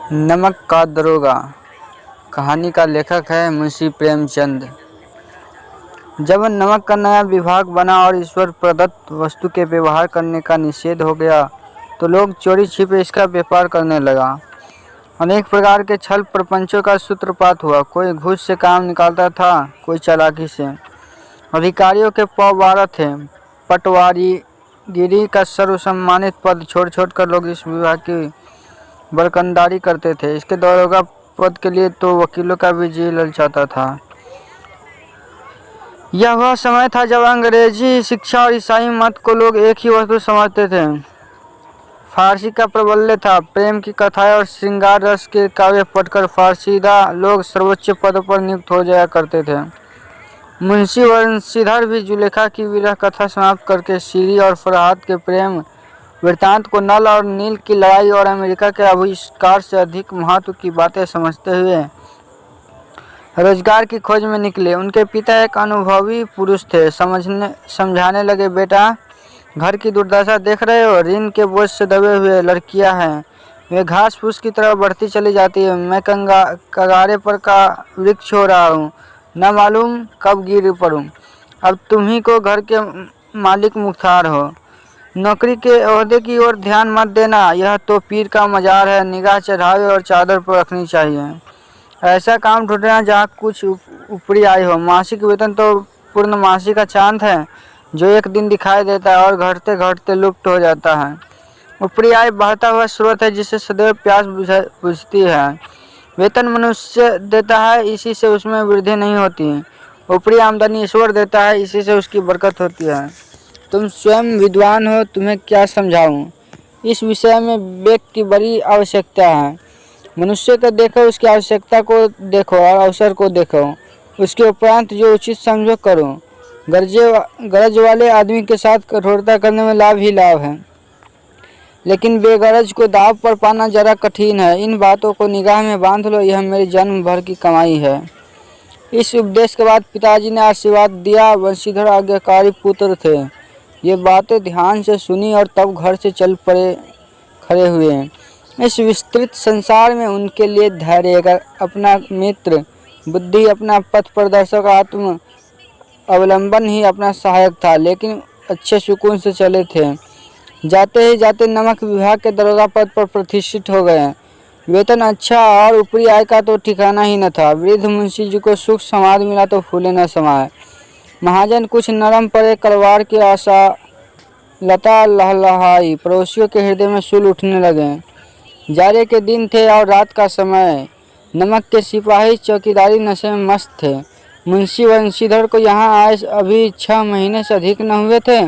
नमक का दरोगा। कहानी का लेखक है मुंशी प्रेमचंद। जब नमक का नया विभाग बना और ईश्वर प्रदत्त वस्तु के व्यवहार करने का निषेध हो गया तो लोग चोरी छिपे इसका व्यापार करने लगा। अनेक प्रकार के छल प्रपंचों का सूत्रपात हुआ। कोई घूस से काम निकालता था, कोई चालाकी से। अधिकारियों के पौ 12 थे। पटवारीगिरी का सर्वसम्मानित पद छोड़ कर लोग इस विभाग की बरकंदारी करते थे। इसके दरोगा पद के लिए तो वकीलों का भी जी ललचाता था। यह वह समय था जब अंग्रेजी शिक्षा और ईसाई मत को लोग एक ही वस्तु समझते थे। फारसी का प्रबल्य था। प्रेम की कथाएं और श्रृंगार रस के काव्य पढ़कर फारसीदा लोग सर्वोच्च पदों पर नियुक्त हो जाया करते थे। मुंशी वंशीधर भी जुलेखा की विरह कथा समाप्त करके शीरी और फरहाद के प्रेम वृत्तांत को नल और नील की लड़ाई और अमेरिका के आविष्कार से अधिक महत्व की बातें समझते हुए रोजगार की खोज में निकले। उनके पिता एक अनुभवी पुरुष थे। समझाने लगे, बेटा घर की दुर्दशा देख रहे हो, ऋण के बोझ से दबे हुए लड़कियां हैं, वे घास फूस की तरह बढ़ती चली जाती है। मैं कगारे पर का वृक्ष हो रहा हूँ, न मालूम कब गिर पड़ूं। अब तुम ही को घर के मालिक मुख्तार हो। नौकरी के ओहदे की ओर ध्यान मत देना, यह तो पीर का मजार है। निगाह चढ़ावे और चादर पर रखनी चाहिए। ऐसा काम ढूंढना जहाँ कुछ ऊपरी आय हो। मासिक वेतन तो पूर्णमासी का चांद है जो एक दिन दिखाई देता है और घटते घटते लुप्त हो जाता है। ऊपरी आय बहता हुआ स्रोत है जिससे सदैव प्यास बुझती है। वेतन मनुष्य देता है, इसी से उसमें वृद्धि नहीं होती। ऊपरी आमदनी ईश्वर देता है, इसी से उसकी बरकत होती है। तुम स्वयं विद्वान हो, तुम्हें क्या समझाऊं। इस विषय में विवेक की बड़ी आवश्यकता है। मनुष्य को देखो, उसकी आवश्यकता को देखो और अवसर को देखो। उसके उपरांत जो उचित समझो करो। गरज वाले आदमी के साथ कठोरता करने में लाभ ही लाभ है, लेकिन बेगरज को दाव पर पाना जरा कठिन है। इन बातों को निगाह में बांध लो, यह मेरी जन्म भर की कमाई है। इस उपदेश के बाद पिताजी ने आशीर्वाद दिया। वंशीधर आज्ञाकारी पुत्र थे। ये बातें ध्यान से सुनी और तब घर से चल पड़े खड़े हुए। इस विस्तृत संसार में उनके लिए धैर्य अपना मित्र, बुद्धि अपना पथ प्रदर्शक, आत्म अवलंबन ही अपना सहायक था। लेकिन अच्छे सुकून से चले थे। जाते ही जाते नमक विभाग के दरोगा पद पर प्रतिष्ठित हो गए। वेतन अच्छा और ऊपरी आय का तो ठिकाना ही न था। वृद्ध मुंशी जी को सुख समाद मिला तो फूले न समाये। महाजन कुछ नरम पड़े, कलवार की आशा लता लहलहाई। पड़ोसियों के हृदय में शूल उठने लगे। जाड़े के दिन थे और रात का समय। नमक के सिपाही चौकीदारी नशे में मस्त थे। मुंशी वंशीधर को यहाँ आए अभी 6 महीने से अधिक न हुए थे,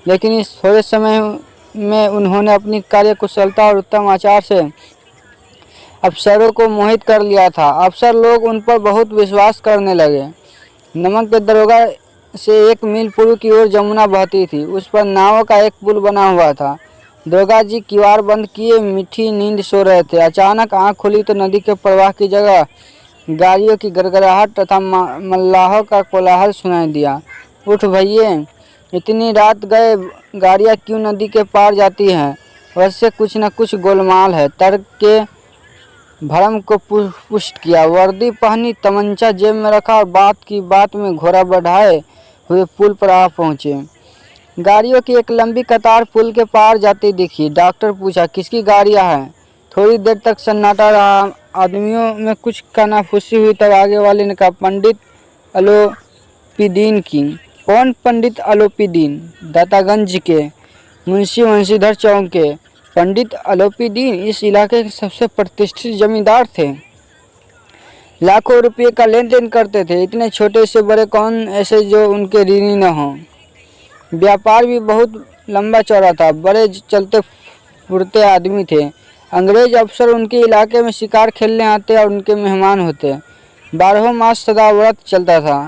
लेकिन इस थोड़े समय में उन्होंने अपनी कार्यकुशलता और उत्तम आचार से अफसरों को मोहित कर लिया था। अफसर लोग उन पर बहुत विश्वास करने लगे। नमक के दरोगा से 1 मील पूर्व की ओर जमुना बहती थी। उस पर नावों का एक पुल बना हुआ था। दरोगा जी किवाड़ बंद किए मीठी नींद सो रहे थे। अचानक आंख खुली तो नदी के प्रवाह की जगह गाड़ियों की गड़गड़ाहट तथा मल्लाहों का कोलाहल सुनाई दिया। उठ भैये, इतनी रात गए गाड़ियाँ क्यों नदी के पार जाती हैं? वैसे कुछ न कुछ गोलमाल है। तर्क के भरम को पुष्ट किया। वर्दी पहनी, तमंचा जेब में रखा और बात की बात में घोड़ा बढ़ाए हुए पुल पर आ पहुँचे। गाड़ियों की एक लंबी कतार पुल के पार जाती दिखी। डॉक्टर पूछा, किसकी गाड़ियाँ हैं? थोड़ी देर तक सन्नाटा रहा। आदमियों में कुछ कानाफूसी हुई। तब आगे वाले ने कहा, पंडित अलोपीदीन की। कौन पंडित अलोपीदीन? दातागंज के मुंशी वंशीधर चौक के पंडित अलोपीदीन इस इलाके के सबसे प्रतिष्ठित जमींदार थे। लाखों रुपये का लेन देन करते थे। इतने छोटे से बड़े कौन ऐसे जो उनके ऋणी न हों। व्यापार भी बहुत लंबा चौड़ा था। बड़े चलते फुरते आदमी थे। अंग्रेज अफसर उनके इलाके में शिकार खेलने आते और उनके मेहमान होते। 12 मास सदा व्रत चलता था।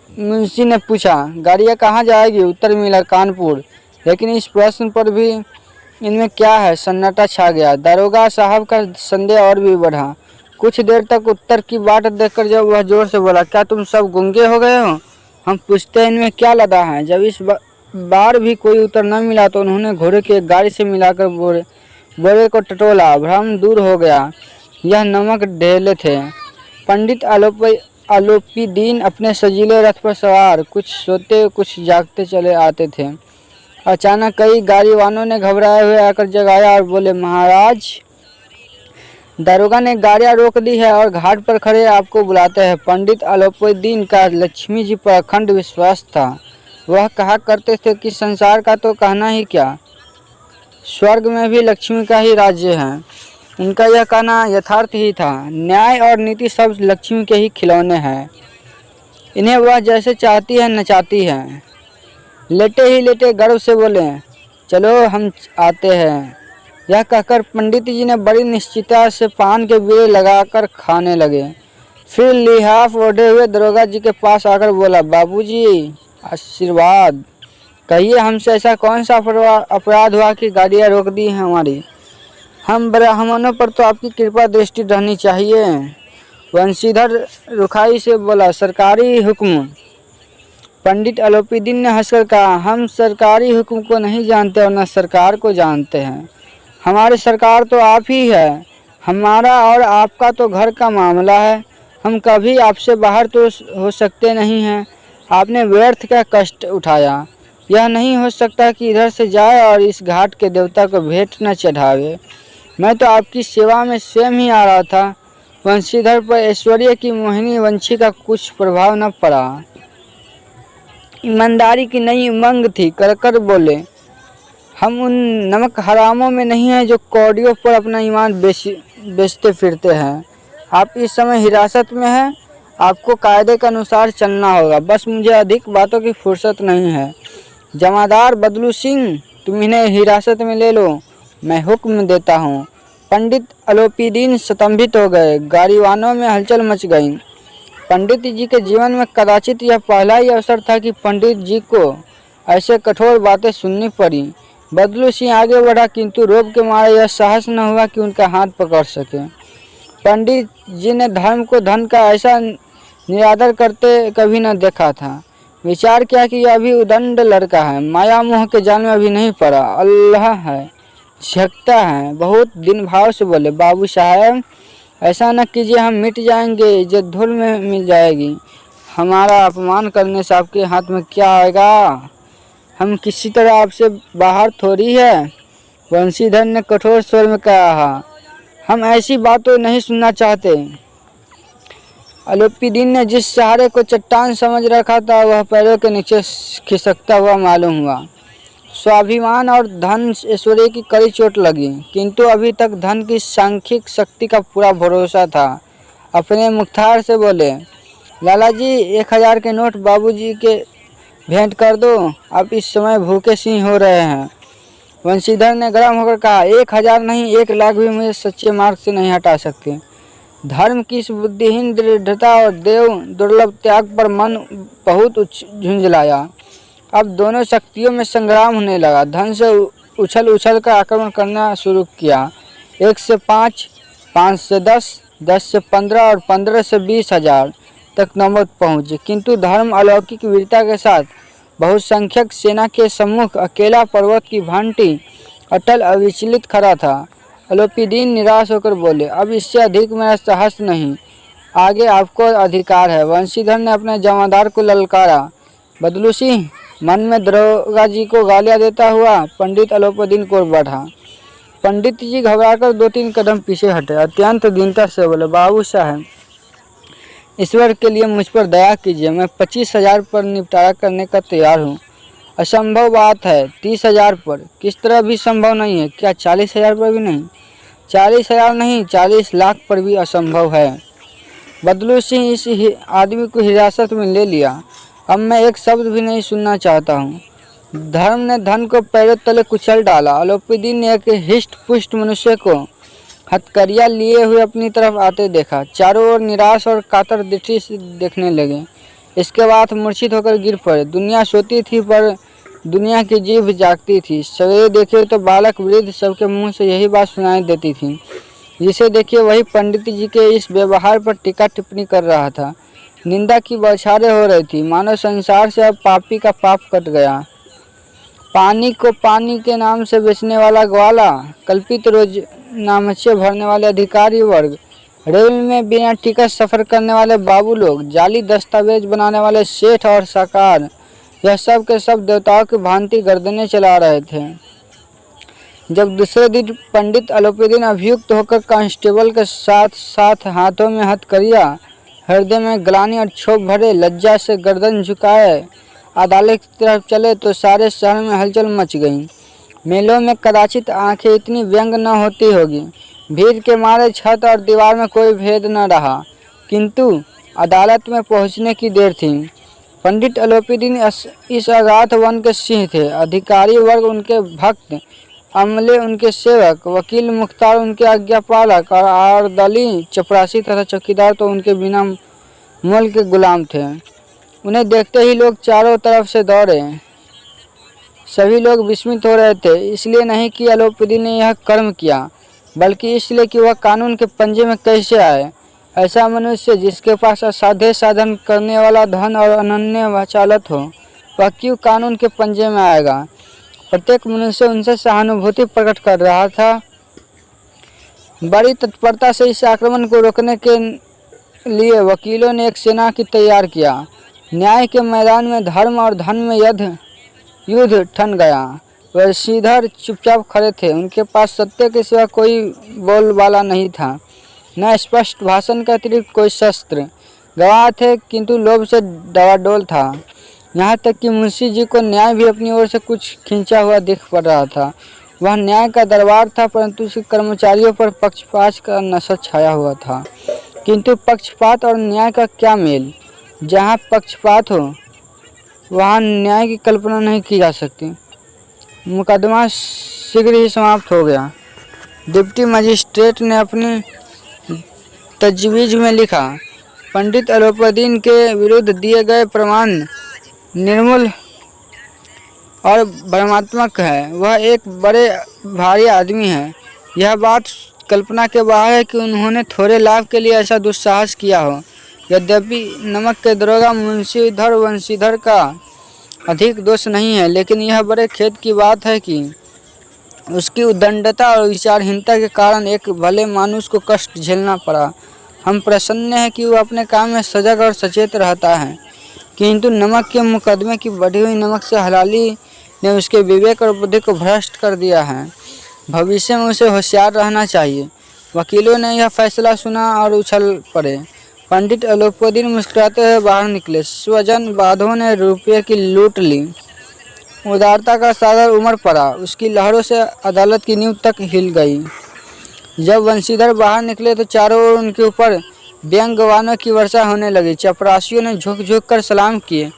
मुंशी ने पूछा, गाड़ियाँ कहाँ जाएगी? उत्तर मिला, कानपुर। लेकिन इस प्रश्न पर भी इनमें क्या है? सन्नाटा छा गया। दारोगा साहब का संदेह और भी बढ़ा। कुछ देर तक उत्तर की बाट देखकर जब वह जोर से बोला, क्या तुम सब गूंगे हो गए हो? हम पूछते हैं इनमें क्या लदा है। जब इस बार भी कोई उत्तर न मिला तो उन्होंने घोड़े की एक गाड़ी से मिलाकर बोरे को टटोला, भ्रम दूर हो गया। यह नमक ढेले थे। पंडित आलोपीदीन अपने सजीले रथ पर सवार कुछ सोते कुछ जागते चले आते थे। अचानक कई गाड़ीवानों ने घबराए हुए आकर जगाया और बोले, महाराज, दारोगा ने गाड़ियां रोक दी है और घाट पर खड़े आपको बुलाते हैं। पंडित आलोपीदीन का लक्ष्मी जी पर अखंड विश्वास था। वह कहा करते थे कि संसार का तो कहना ही क्या, स्वर्ग में भी लक्ष्मी का ही राज्य है। उनका यह कहना यथार्थ ही था। न्याय और नीति सब लक्ष्मी के ही खिलौने हैं। इन्हें वह जैसे चाहती है नचाती है। लेटे ही लेटे गर्व से बोले, चलो हम आते हैं। यह कहकर पंडित जी ने बड़ी निश्चितता से पान के बीड़े लगाकर खाने लगे। फिर लिहाफ ओढ़े हुए दरोगा जी के पास आकर बोला, बाबूजी, आशीर्वाद कहिए, हमसे ऐसा कौन सा अपराध हुआ कि गाड़ियाँ रोक दी हैं हमारी? हम ब्राह्मणों पर तो आपकी कृपा दृष्टि रहनी चाहिए। वंशीधर रुखाई से बोला, सरकारी हुक्म। पंडित आलोपीदीन ने हंसकर कहा, हम सरकारी हुक्म को नहीं जानते और न सरकार को जानते हैं। हमारी सरकार तो आप ही है। हमारा और आपका तो घर का मामला है। हम कभी आपसे बाहर तो हो सकते नहीं हैं। आपने व्यर्थ का कष्ट उठाया। यह नहीं हो सकता कि इधर से जाए और इस घाट के देवता को भेंट न चढ़ावे। मैं तो आपकी सेवा में स्वयं ही आ रहा था। वंशीधर पर ऐश्वर्य की मोहिनी वंशी का कुछ प्रभाव न पड़ा। ईमानदारी की नई उमंग थी। कर बोले, हम उन नमक हरामों में नहीं हैं जो कौड़ियों पर अपना ईमान बेचते फिरते हैं। आप इस समय हिरासत में हैं। आपको कायदे के अनुसार चलना होगा। बस मुझे अधिक बातों की फुर्सत नहीं है। जमादार बदलू सिंह, तुम इन्हें हिरासत में ले लो, मैं हुक्म देता हूँ। पंडित आलोपीदीन स्तंभित हो गए। गाड़ीवानों में हलचल मच गई। पंडित जी के जीवन में कदाचित यह पहला ही अवसर था कि पंडित जी को ऐसे कठोर बातें सुननी पड़ी। बदलू सिंह आगे बढ़ा, किंतु रोब के मारे यह साहस न हुआ कि उनका हाथ पकड़ सके। पंडित जी ने धर्म को धन का ऐसा निरादर करते कभी न देखा था। विचार किया कि यह अभी उदंड लड़का है, माया मोह के जाल में अभी नहीं पड़ा। अल्लाह है, झकता है। बहुत दिन भाव से बोले, बाबू साहब, ऐसा न कीजिए, हम मिट जाएंगे, इज्जत धूल में मिल जाएगी। हमारा अपमान करने से आपके हाथ में क्या आएगा? हम किसी तरह आपसे बाहर थोड़ी है। वंशीधर ने कठोर स्वर में कहा, हम ऐसी बातें नहीं सुनना चाहते। आलोपीदीन ने जिस सहारे को चट्टान समझ रखा था वह पैरों के नीचे खिसकता हुआ मालूम हुआ। स्वाभिमान और धन ऐश्वर्य की कड़ी चोट लगी, किंतु अभी तक धन की सांख्यिक शक्ति का पूरा भरोसा था। अपने मुख्तार से बोले, लाला जी, 1000 के नोट बाबूजी के भेंट कर दो। आप इस समय भूखे सिंह हो रहे हैं। वंशीधर ने गर्म होकर कहा, 1000 नहीं, 1 लाख भी मुझे सच्चे मार्ग से नहीं हटा सकते। धर्म की इस बुद्धिहीन दृढ़ता और देव दुर्लभ त्याग पर मन बहुत झुंझलाया। अब दोनों शक्तियों में संग्राम होने लगा। धन से उछल कर आक्रमण करना शुरू किया। 1 से 5, 5 से 10, 10 से 15 और 15 से 20,000 तक नौबत पहुंची, किंतु धर्म अलौकिक वीरता के साथ बहुसंख्यक सेना के सम्मुख अकेला पर्वत की भांति अटल अविचलित खड़ा था। आलोपीदीन निराश होकर बोले, अब इससे अधिक मेरा साहस नहीं, आगे आपको अधिकार है। वंशीधर ने अपने जमादार को ललकारा। बदलू सिंह मन में दरोगा जी को गालियां देता हुआ पंडित आलोपीदीन को बढ़ा। पंडित जी घबराकर 2-3 कदम पीछे हटे। अत्यंत दीनता से बोले, बाबू साहब, ईश्वर के लिए मुझ पर दया कीजिए। मैं 25,000 पर निपटारा करने का तैयार हूँ। असंभव बात है 30,000 पर, किस तरह भी संभव नहीं है। क्या 40,000 पर भी नहीं? 40,000 नहीं, 40 लाख पर भी असंभव है। बदलू सिंह इस आदमी को हिरासत में ले लिया। अब मैं एक शब्द भी नहीं सुनना चाहता हूँ। धर्म ने धन को पैरों तले कुचल डाला। आलोपीदीन ने एक हिष्ट पुष्ट मनुष्य को हथकड़ियाँ लिए हुए अपनी तरफ आते देखा। चारों ओर निराश और कातर दृष्टि से देखने लगे। इसके बाद मूर्छित होकर गिर पड़े। दुनिया सोती थी पर दुनिया की जीभ जागती थी। सवेरे देखिए तो बालक वृद्ध सबके मुंह से यही बात सुनाई देती थी। जिसे देखिए वही पंडित जी के इस व्यवहार पर टीका टिप्पणी कर रहा था। निंदा की बौछारें हो रही थी, मानो संसार से अब पापी का पाप कट गया। पानी को पानी के नाम से बेचने वाला ग्वाला, कल्पित रोजनामचे भरने वाले अधिकारी वर्ग, रेल में बिना टिकट सफर करने वाले बाबू लोग, जाली दस्तावेज बनाने वाले सेठ और साकार, यह सब के सब देवताओं की भांति गर्दनें चला रहे थे। जब दूसरे दिन पंडित अलोपीदीन अभियुक्त होकर कांस्टेबल के साथ साथ हाथों में हथकड़ियाँ, हृदय में ग्लानि और क्षोभ भरे लज्जा से गर्दन झुकाए अदालत की तरफ चले तो सारे शहर में हलचल मच गई। मेलों में कदाचित आंखें इतनी व्यंग न होती होगी। भीड़ के मारे छत और दीवार में कोई भेद न रहा, किंतु अदालत में पहुंचने की देर थी। पंडित अलोपीदीन इस अगाध वन के सिंह थे। अधिकारी वर्ग उनके भक्त, अमले उनके सेवक, वकील मुख्तार उनके आज्ञापालक और आर्दली चपरासी तथा चौकीदार तो उनके बिना मोल के गुलाम थे। उन्हें देखते ही लोग चारों तरफ से दौड़े। सभी लोग विस्मित हो रहे थे, इसलिए नहीं कि अलोपीदीन ने यह कर्म किया, बल्कि इसलिए कि वह कानून के पंजे में कैसे आए। ऐसा मनुष्य जिसके पास असाध्य साधन करने वाला धन और अनन्य वकालत हो, वह क्यों कानून के पंजे में आएगा। प्रत्येक मनुष्य उनसे सहानुभूति प्रकट कर रहा था। बड़ी तत्परता से इस आक्रमण को रोकने के लिए वकीलों ने एक सेना की तैयार किया। न्याय के मैदान में धर्म और धन में युद्ध ठन गया। वंशीधर चुपचाप खड़े थे। उनके पास सत्य के सिवा कोई बोलबाला नहीं था, न स्पष्ट भाषण के अतिरिक्त कोई शस्त्र। गवाह थे, किंतु लोभ से डवाडोल था। यहाँ तक कि मुंशी जी को न्याय भी अपनी ओर से कुछ खींचा हुआ दिख पड़ रहा था। वह न्याय का दरबार था, परंतु उसके कर्मचारियों पर पक्षपात का नशा छाया हुआ था। किंतु पक्षपात और न्याय का क्या मेल। जहाँ पक्षपात हो वहाँ न्याय की कल्पना नहीं की जा सकती। मुकदमा शीघ्र ही समाप्त हो गया। डिप्टी मजिस्ट्रेट ने अपनी तजवीज़ में लिखा, पंडित अलोपीदीन के विरुद्ध दिए गए प्रमाण निर्मूल और भ्रमात्मक है। वह एक बड़े भारी आदमी है। यह बात कल्पना के बाहर है कि उन्होंने थोड़े लाभ के लिए ऐसा दुस्साहस किया हो। यद्यपि नमक के दरोगा मुंशीधर वंशीधर का अधिक दोष नहीं है, लेकिन यह बड़े खेद की बात है कि उसकी उद्दंडता और विचारहीनता के कारण एक भले मानुष को कष्ट झेलना पड़ा। हम प्रसन्न हैं कि वह अपने काम में सजग और सचेत रहता है, किंतु नमक के मुकदमे की बढ़ी हुई नमक से हलाली ने उसके विवेक और बुद्धि को भ्रष्ट कर दिया है। भविष्य में उसे होशियार रहना चाहिए। वकीलों ने यह फैसला सुना और उछल पड़े। पंडित अलोपीदीन मुस्कुराते हुए बाहर निकले। स्वजन बांधों ने रुपये की लूट ली। उदारता का सागर उमड़ पड़ा। उसकी लहरों से अदालत की नींव तक हिल गई। जब वंशीधर बाहर निकले तो चारों ओर उनके ऊपर व्यंग्यवाणों की वर्षा होने लगी। चपरासियों ने झुक झुक कर सलाम किए,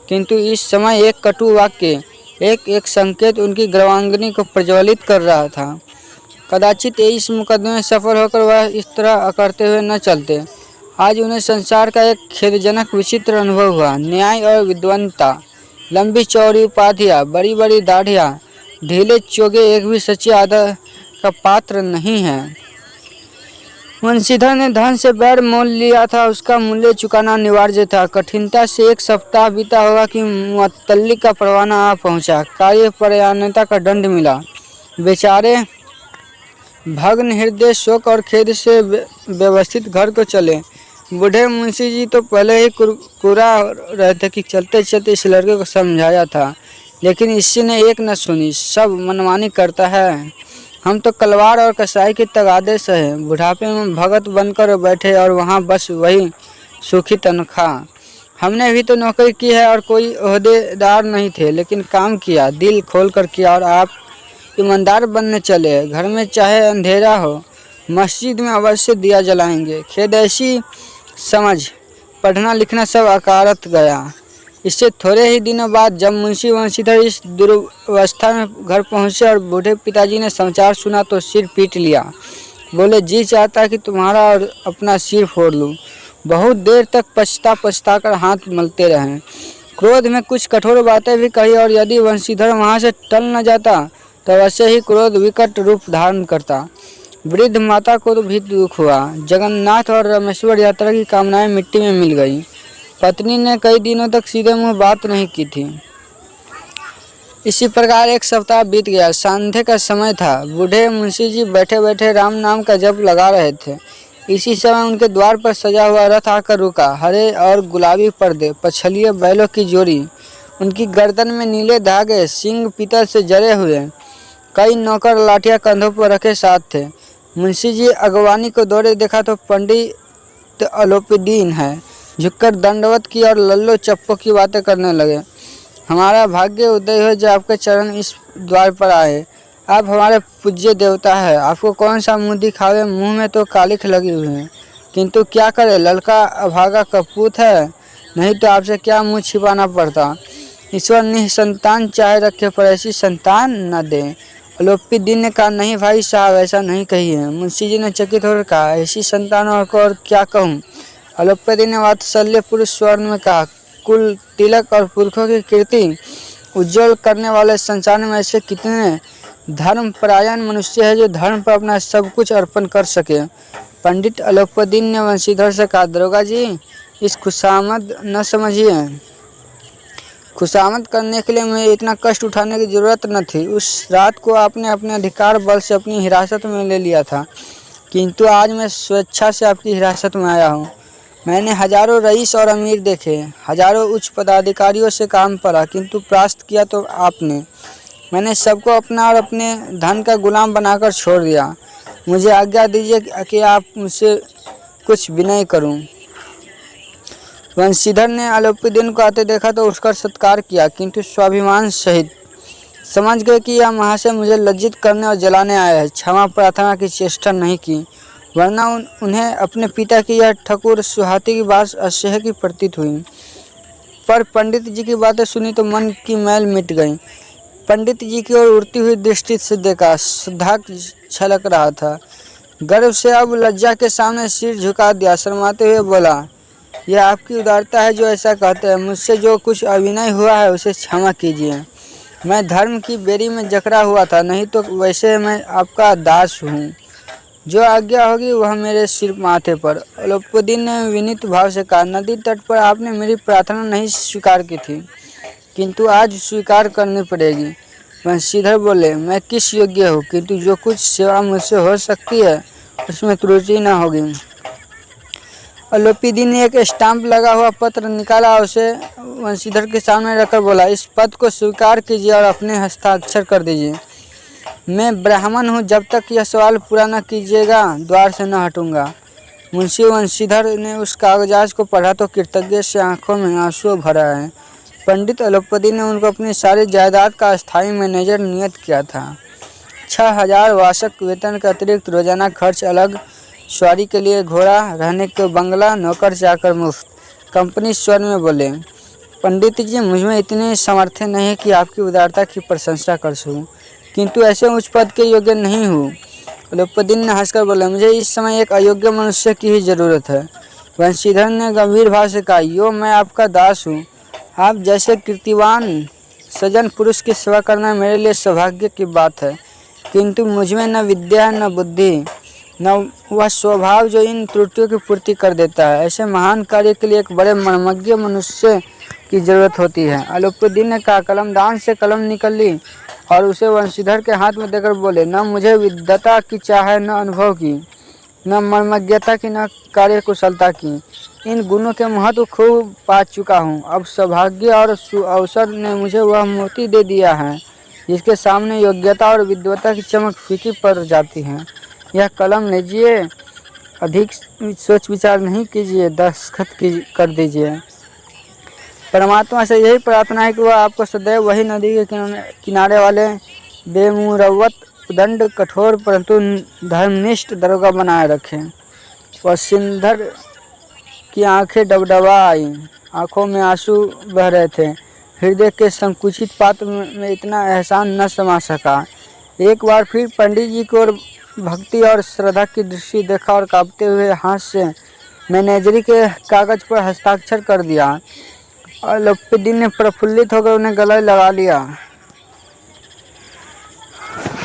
किंतु इस समय एक कटु वाक्य, एक एक संकेत उनकी गर्वांगिनी को प्रज्वलित कर रहा था। कदाचित इस मुकदमे में सफल होकर वह इस तरह अकड़ते हुए न चलते। आज उन्हें संसार का एक खेदजनक विचित्र अनुभव हुआ। न्याय और विद्वत्ता, लंबी चौड़ी उपाधियाँ, बड़ी बड़ी दाढ़ियाँ, ढीले चोगे एक भी सच्चे आदर का पात्र नहीं है। वंशीधर ने धन से बैर मोल लिया था, उसका मूल्य चुकाना अनिवार्य था। कठिनता से एक सप्ताह बीता होगा कि मुअत्तलिक का परवाना आ पहुंचा। कार्यपरायणता का दंड मिला। बेचारे भग्न हृदय, शोक और खेद से व्यवस्थित घर को चले। बूढ़े मुंशी जी तो पहले ही कुरा रहे थे कि चलते चलते इस लड़के को समझाया था, लेकिन इसी ने एक न सुनी। सब मनमानी करता है। हम तो कलवार और कसाई के तगादे से हैं। बुढ़ापे में भगत बनकर बैठे और वहाँ बस वही सूखी तनख्वाह। हमने भी तो नौकरी की है और कोई ओहदेदार नहीं थे, लेकिन काम किया, दिल खोल कर किया। और आप ईमानदार बनने चले। घर में चाहे अंधेरा हो, मस्जिद में अवश्य दिया जलाएंगे। खेद ऐसी समझ, पढ़ना लिखना सब अकारत गया। इससे थोड़े ही दिनों बाद जब मुंशी वंशीधर इस दुर्वस्था में घर पहुंचे और बूढ़े पिताजी ने समाचार सुना तो सिर पीट लिया। बोले, जी चाहता कि तुम्हारा और अपना सिर फोड़ लूँ। बहुत देर तक पछता कर हाथ मलते रहे। क्रोध में कुछ कठोर बातें भी कही और यदि वंशीधर वहाँ से टल न जाता तो वैसे ही क्रोध विकट रूप धारण करता। वृद्ध माता को तो भी दुख हुआ। जगन्नाथ और रामेश्वर यात्रा की कामनाएं मिट्टी में मिल गई। पत्नी ने कई दिनों तक सीधे मुंह बात नहीं की थी। इसी प्रकार एक सप्ताह बीत गया। संध्या का समय था। बूढ़े मुंशी जी बैठे बैठे राम नाम का जप लगा रहे थे। इसी समय उनके द्वार पर सजा हुआ रथ आकर रुका। हरे और गुलाबी पर्दे, पछलिए बैलों की जोड़ी, उनकी गर्दन में नीले धागे, सींग पीतल से जड़े हुए, कई नौकर लाठियां कंधों पर रखे साथ थे। मुंशी जी अगवानी को दौड़े देखा तो पंडित अलोपीदीन है। झुककर दंडवत की और लल्लो चप्पो की बातें करने लगे। हमारा भाग्य उदय हो जो आपके चरण इस द्वार पर आए। आप हमारे पूज्य देवता है। आपको कौन सा मुंह दिखावे, मुंह में तो कालिख लगी हुई है, किंतु क्या करे, लड़का अभागा कपूत है, नहीं तो आपसे क्या मुंह छिपाना पड़ता। ईश्वर निसंतान चाहे रखे पर ऐसी संतान न दे। अलोपीदीन ने कहा, नहीं भाई साहब, ऐसा नहीं कहिए। मुंशी जी ने चकित होकर कहा, ऐसी संतानों को और क्या कहूँ। अलोपीदीन ने वात्सल्य पुरुष स्वर में कहा, कुल तिलक और पुरखों की कीर्ति उज्जवल करने वाले संसार में ऐसे कितने धर्मपरायण मनुष्य है जो धर्म पर अपना सब कुछ अर्पण कर सके। पंडित अलोपीदीन ने वंशीधर से कहा, दरोगा जी, इस खुशामद न समझिए। खुशामद करने के लिए मुझे इतना कष्ट उठाने की जरूरत न थी। उस रात को आपने अपने अधिकार बल से अपनी हिरासत में ले लिया था, किंतु आज मैं स्वेच्छा से आपकी हिरासत में आया हूँ। मैंने हजारों रईस और अमीर देखे, हजारों उच्च पदाधिकारियों से काम पड़ा, किंतु परास्त किया तो आपने। मैंने सबको अपना और अपने धन का गुलाम बनाकर छोड़ दिया। मुझे आज्ञा दीजिए कि आप मुझसे कुछ विनय करूं। वंशीधर ने अलोपीदीन को आते देखा तो उठकर सत्कार किया, किंतु स्वाभिमान सहित। समझ गए कि यह महाशय मुझे लज्जित करने और जलाने आया है। क्षमा प्रार्थना की चेष्टा नहीं की, वरना उन्हें अपने पिता की यह ठकुर सुहाती की बात असह्य की प्रतीत हुई। पर पंडित जी की बातें सुनी तो मन की मैल मिट गई। पंडित जी की ओर उड़ती हुई दृष्टि से देखा, श्रद्धा छलक रहा था। गर्व से अब लज्जा के सामने सिर झुका दिया। शर्माते हुए बोला, यह आपकी उदारता है जो ऐसा कहते हैं। मुझसे जो कुछ अविनय हुआ है उसे क्षमा कीजिए। मैं धर्म की बेरी में जकड़ा हुआ था, नहीं तो वैसे मैं आपका दास हूँ। जो आज्ञा होगी वह मेरे सिर माथे पर। अलोपीदीन ने विनीत भाव से कहा, नदी तट पर आपने मेरी प्रार्थना नहीं स्वीकार की थी, किंतु आज स्वीकार करनी पड़ेगी। वंशीधर बोले, मैं किस योग्य हूँ, किंतु जो कुछ सेवा मुझसे हो सकती है उसमें त्रुटि न होगी। अलोपीदीन ने एक स्टाम्प लगा हुआ पत्र निकाला और उसे वंशीधर के सामने रखकर बोला, इस पद को स्वीकार कीजिए और अपने हस्ताक्षर कर दीजिए। मैं ब्राह्मण हूँ, जब तक यह सवाल पूरा न कीजिएगा द्वार से न हटूंगा। मुंशी वंशीधर ने उस कागजात को पढ़ा तो कृतज्ञ से आंखों में आंसू भरा है। पंडित अलोपीदीन ने उनको अपनी सारी जायदाद का स्थायी मैनेजर नियत किया था। 6000 वार्षिक वेतन के अतिरिक्त रोजाना खर्च अलग, सवारी के लिए घोड़ा, रहने के बंगला, नौकर चाकर मुफ्त। कंपनी स्वर में बोले, पंडित जी, मुझमें इतनी सामर्थ्य नहीं है कि आपकी उदारता की प्रशंसा कर सकूं, किंतु ऐसे उच्च पद के योग्य नहीं हूँ। अलोपीदीन ने हंसकर बोला, मुझे इस समय एक अयोग्य मनुष्य की ही जरूरत है। वंशीधर ने गंभीर भाव से कहा, यो मैं आपका दास हूँ। आप जैसे कीर्तिवान सज्जन पुरुष की सेवा करना मेरे लिए सौभाग्य की बात है, किंतु मुझमें न विद्या है, न बुद्धि, न वह स्वभाव जो इन त्रुटियों की पूर्ति कर देता है। ऐसे महान कार्य के लिए एक बड़े मर्मज्ञ मनुष्य की जरूरत होती है। अलोपीदीन ने कहा, कलमदान से कलम निकल ली और उसे वंशीधर के हाथ में देकर बोले, न मुझे विद्वता की चाह है, न अनुभव की, न मर्मज्ञता की, न कार्य कुशलता की। इन गुणों के महत्व खूब पा चुका हूँ। अब सौभाग्य और अवसर ने मुझे वह मोती दे दिया है जिसके सामने योग्यता और विद्वता की चमक फीकी पड़ जाती है। यह कलम लीजिए, अधिक सोच विचार नहीं कीजिए, दस्तखत कर दीजिए। परमात्मा से यही प्रार्थना है कि वह आपको सदैव वही नदी के किनारे वाले बेमुरवत, उदंड, कठोर परंतु धर्मनिष्ठ दरोगा बनाए रखें। वंशीधर की आंखें डबडबा आई, आंखों में आंसू बह रहे थे। हृदय के संकुचित पात्र में इतना एहसान न समा सका। एक बार फिर पंडित जी को भक्ति और श्रद्धा की दृष्टि देखा और कांपते हुए हाथ से मैनेजरी के कागज पर हस्ताक्षर कर दिया। अलोपीदीन ने प्रफुल्लित होकर उन्हें गले लगा लिया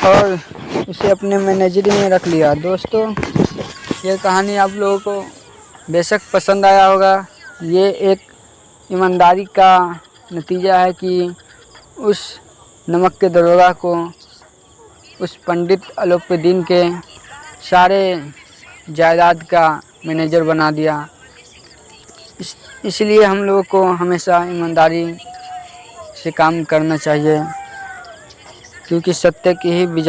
और उसे अपने मैनेजरी में रख लिया। दोस्तों, ये कहानी आप लोगों को बेशक पसंद आया होगा। ये एक ईमानदारी का नतीजा है कि उस नमक के दरोगा को उस पंडित अलोपीदीन के सारे जायदाद का मैनेजर बना दिया। इसलिए हम लोगों को हमेशा ईमानदारी से काम करना चाहिए, क्योंकि सत्य की ही विजय